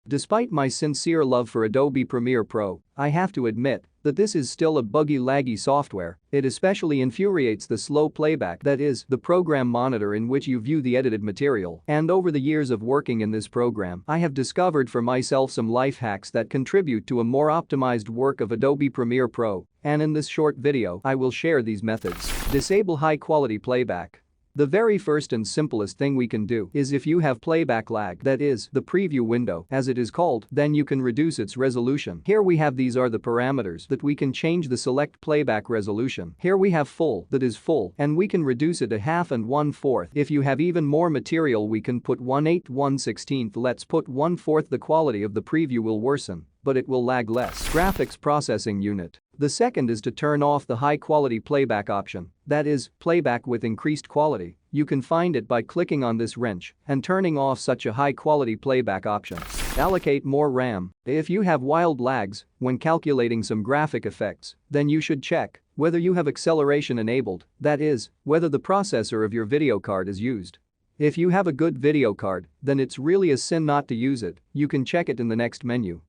Despite my sincere love for Adobe Premiere Pro, I have to admit that this is still a buggy, laggy software. It especially infuriates the slow playback, that is, the program monitor in which you view the edited material. And over the years of working in this program, I have discovered for myself some life hacks that contribute to a more optimized work of Adobe Premiere Pro. And in this short video, I will share these methods. Disable high-quality playback. The very first and simplest thing we can do is, if you have playback lag, that is, the preview window as it is called, then you can reduce its resolution. Here we have, these are the parameters that we can change the select playback resolution. Here we have full, that is full, and we can reduce it to half and 1/4. If you have even more material, we can put 1/8, 1/16. Let's put 1/4. The quality of the preview will worsen, but it will lag less. Graphics processing unit. The second is to turn off the high-quality playback option, that is, playback with increased quality. You can find it by clicking on this wrench and turning off such a high-quality playback option. Allocate more RAM. If you have wild lags when calculating some graphic effects, then you should check whether you have acceleration enabled, that is, whether the processor of your video card is used. If you have a good video card, then it's really a sin not to use it. You can check it in the next menu.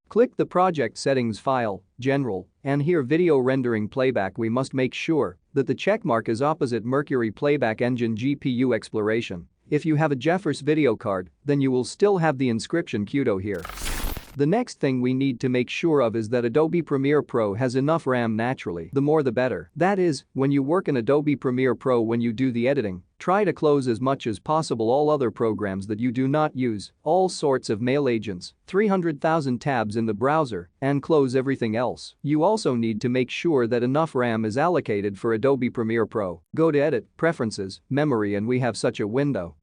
Click the project settings file, General, and here video rendering playback. We must make sure that the checkmark is opposite Mercury Playback Engine GPU Exploration. If you have a GeForce video card, then you will still have the inscription QDO here. The next thing we need to make sure of is that Adobe Premiere Pro has enough RAM naturally. The more the better. That is, when you work in Adobe Premiere Pro, when you do the editing, try to close as much as possible all other programs that you do not use, all sorts of mail agents, 300,000 tabs in the browser, and close everything else. You also need to make sure that enough RAM is allocated for Adobe Premiere Pro. Go to Edit, Preferences, Memory, and we have such a window.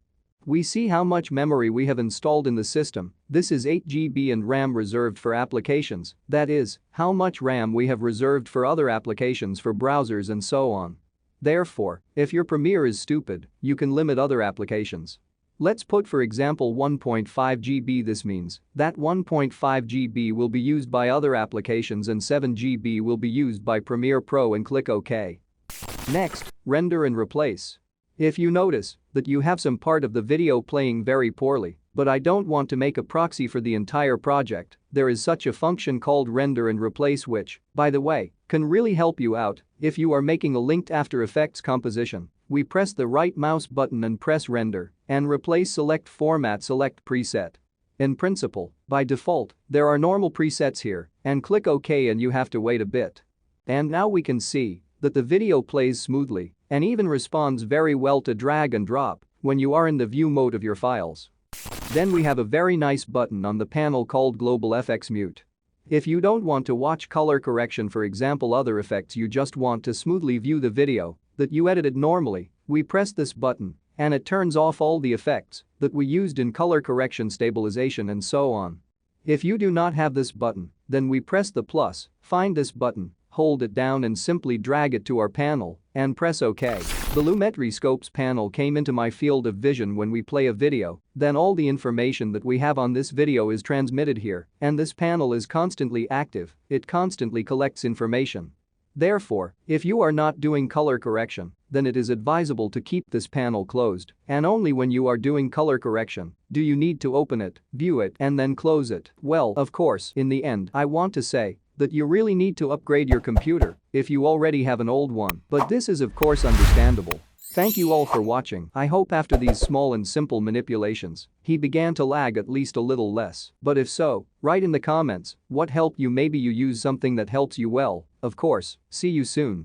We see how much memory we have installed in the system. This is 8 GB and RAM reserved for applications, that is, how much RAM we have reserved for other applications, for browsers and so on. Therefore, if your Premiere is stupid, you can limit other applications. Let's put, for example, 1.5 GB. This means that 1.5 GB will be used by other applications and 7 GB will be used by Premiere Pro, and click OK. Next, render and replace. If you notice that you have some part of the video playing very poorly, but I don't want to make a proxy for the entire project, there is such a function called render and replace, which, by the way, can really help you out. If you are making a linked After Effects composition, we press the right mouse button and press render and replace, select format, select preset. In principle, by default, there are normal presets here, and click OK, and you have to wait a bit. And now we can see that the video plays smoothly and even responds very well to drag and drop when you are in the view mode of your files. Then we have a very nice button on the panel called Global FX Mute. If you don't want to watch color correction, for example, other effects, you just want to smoothly view the video that you edited normally, we press this button and it turns off all the effects that we used in color correction, stabilization, and so on. If you do not have this button, then we press the plus, find this button, hold it down and simply drag it to our panel and press OK. The Lumetri Scopes panel came into my field of vision when we play a video, then all the information that we have on this video is transmitted here, and this panel is constantly active, it constantly collects information. Therefore, if you are not doing color correction, then it is advisable to keep this panel closed, and only when you are doing color correction do you need to open it, view it, and then close it. Well, of course, in the end, I want to say that you really need to upgrade your computer if you already have an old one, but this is of course understandable. Thank you all for watching. I hope after these small and simple manipulations, he began to lag at least a little less. But if so, write in the comments what helped you. Maybe you use something that helps you well. Of course, see you soon.